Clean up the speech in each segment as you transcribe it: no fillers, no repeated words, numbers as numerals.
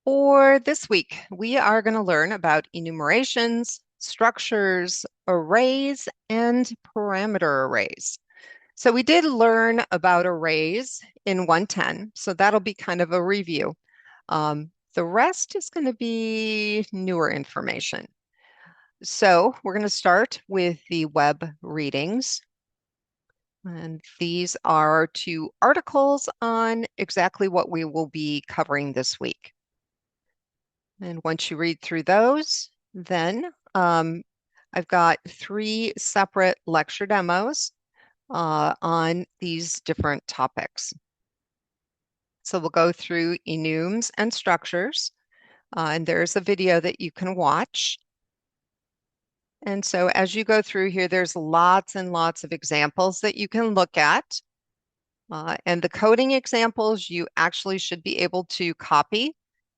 For this week, we are going to learn about enumerations, structures, arrays, and parameter arrays. So we did learn about arrays in 110, so that'll be kind of a review. The rest is going to be newer information. So we're going to start with the web readings. And these are two articles on exactly what we will be covering this week. And once you read through those, then I've got three separate lecture demos on these different topics. So we'll go through enums and structures, and there's a video that you can watch. And so as you go through here, there's lots and lots of examples that you can look at. And the coding examples, you actually should be able to copy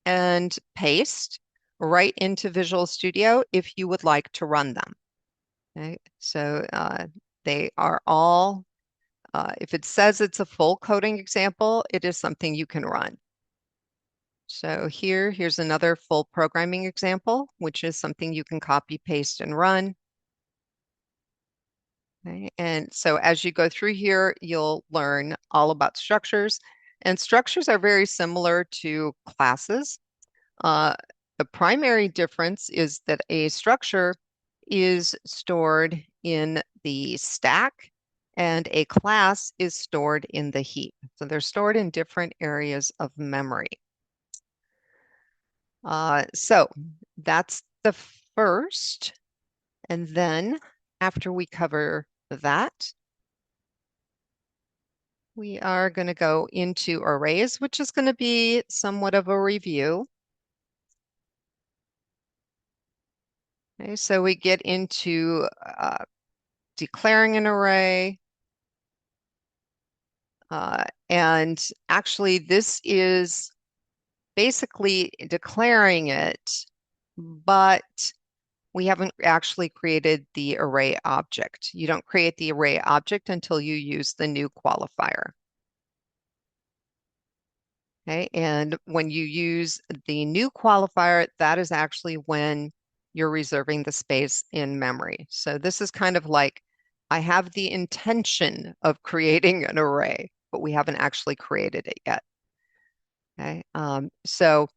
and paste right into Visual Studio if you would like to run them. Okay, so they are all, if it says it's a full coding example, it is something you can run. So here's another full programming example, which is something you can copy, paste, and run. Okay, and so as you go through here, you'll learn all about structures. And structures are very similar to classes. The primary difference is that a structure is stored in the stack and a class is stored in the heap. So they're stored in different areas of memory. So that's the first. And then after we cover that, we are going to go into arrays, which is going to be somewhat of a review. Okay, so we get into declaring an array. And actually, this is basically declaring it, but we haven't actually created the array object. You don't create the array object until you use the new qualifier. Okay, and when you use the new qualifier, that is actually when you're reserving the space in memory. So this is kind of like, I have the intention of creating an array, but we haven't actually created it yet. Okay, so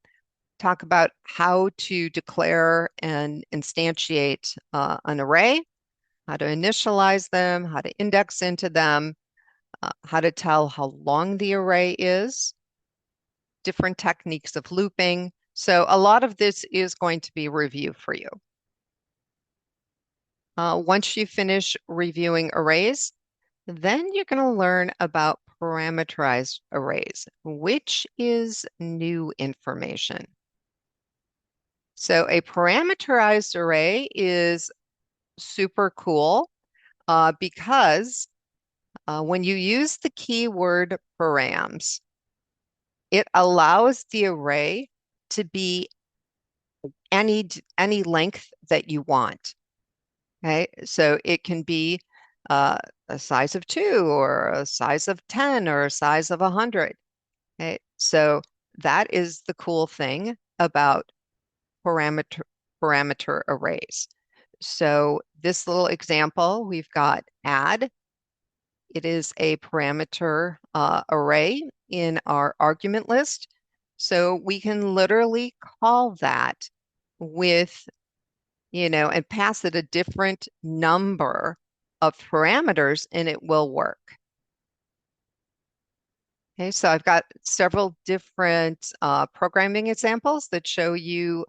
talk about how to declare and instantiate an array, how to initialize them, how to index into them, how to tell how long the array is, different techniques of looping. So a lot of this is going to be review for you. Once you finish reviewing arrays, then you're going to learn about parameterized arrays, which is new information. So a parameterized array is super cool because when you use the keyword params, it allows the array to be any length that you want. Okay, so it can be a size of 2 or a size of 10 or a size of 100. Okay, so that is the cool thing about parameter arrays. So this little example, we've got add. It is a parameter array in our argument list. So we can literally call that with, and pass it a different number of parameters and it will work. Okay, so I've got several different programming examples that show you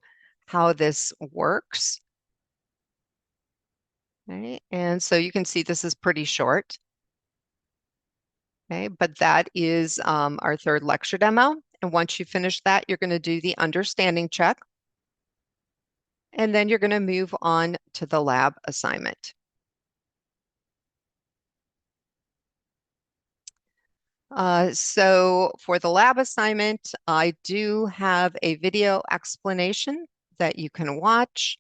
how this works. Okay, and so you can see this is pretty short. Okay, but that is our third lecture demo. And once you finish that, you're going to do the understanding check. And then you're going to move on to the lab assignment. So for the lab assignment, I do have a video explanation that you can watch.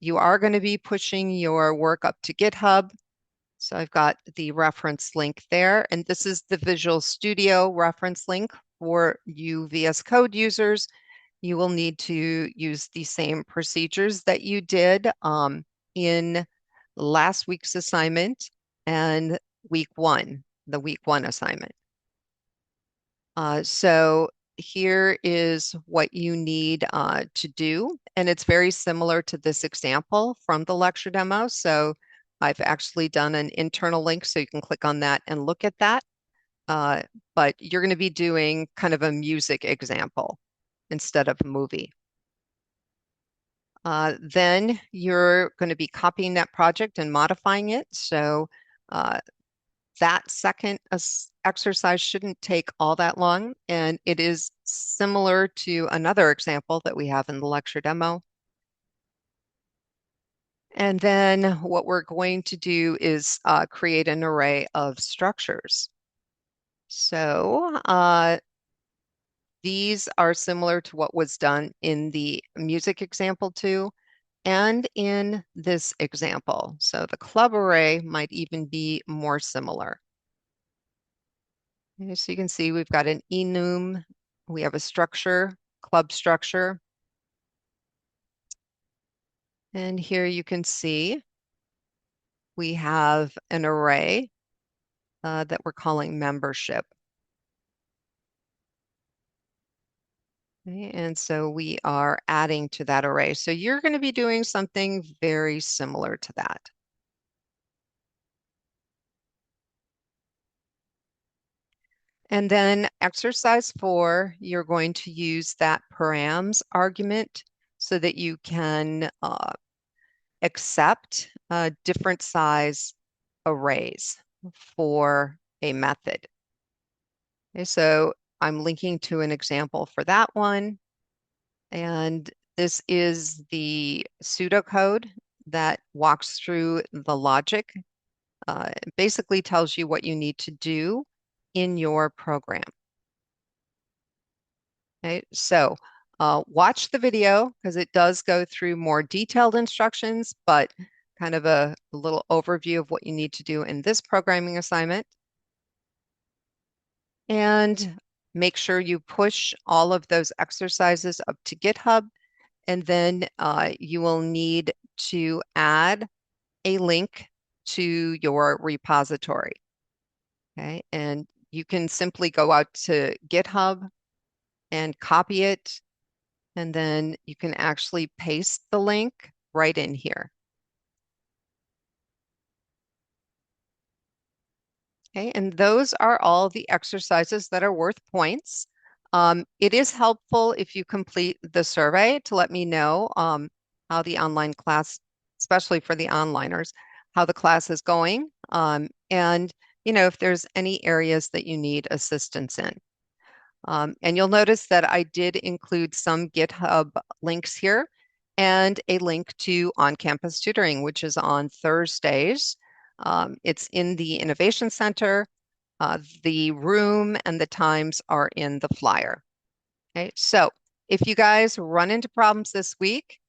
You are going to be pushing your work up to GitHub. So I've got the reference link there, and this is the Visual Studio reference link for you VS Code users, you will need to use the same procedures that you did in last week's assignment and the week one assignment. So here is what you need to do, and it's very similar to this example from the lecture demo. So I've actually done an internal link, so you can click on that and look at that. Uh, but you're going to be doing kind of a music example instead of a movie. Then you're going to be copying that project and modifying it. So uh, that second exercise shouldn't take all that long, and it is similar to another example that we have in the lecture demo. And then what we're going to do is create an array of structures. So these are similar to what was done in the music example too, and in this example. So the club array might even be more similar. Okay, so you can see we've got an enum, we have a structure, club structure. And here you can see we have an array that we're calling membership. Okay, and so we are adding to that array. So you're going to be doing something very similar to that. And then exercise 4, you're going to use that params argument so that you can accept different size arrays for a method. Okay, so I'm linking to an example for that one. And this is the pseudocode that walks through the logic. It basically tells you what you need to do in your program. Okay, so watch the video because it does go through more detailed instructions, but kind of a little overview of what you need to do in this programming assignment. And make sure you push all of those exercises up to GitHub, and then you will need to add a link to your repository. Okay, and you can simply go out to GitHub and copy it, and then you can actually paste the link right in here. Okay, and those are all the exercises that are worth points. It is helpful if you complete the survey to let me know how the online class, especially for the onliners, how the class is going, and if there's any areas that you need assistance in. And you'll notice that I did include some GitHub links here and a link to on-campus tutoring, which is on Thursdays. It's in the Innovation Center. The room and the times are in the flyer. Okay, so if you guys run into problems this week,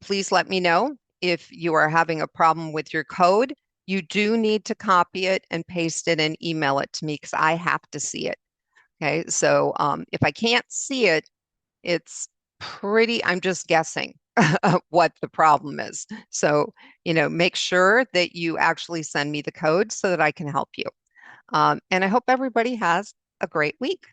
please let me know. If you are having a problem with your code, you do need to copy it and paste it and email it to me because I have to see it. Okay, so if I can't see it, it's I'm just guessing what the problem is. So, make sure that you actually send me the code so that I can help you. And I hope everybody has a great week.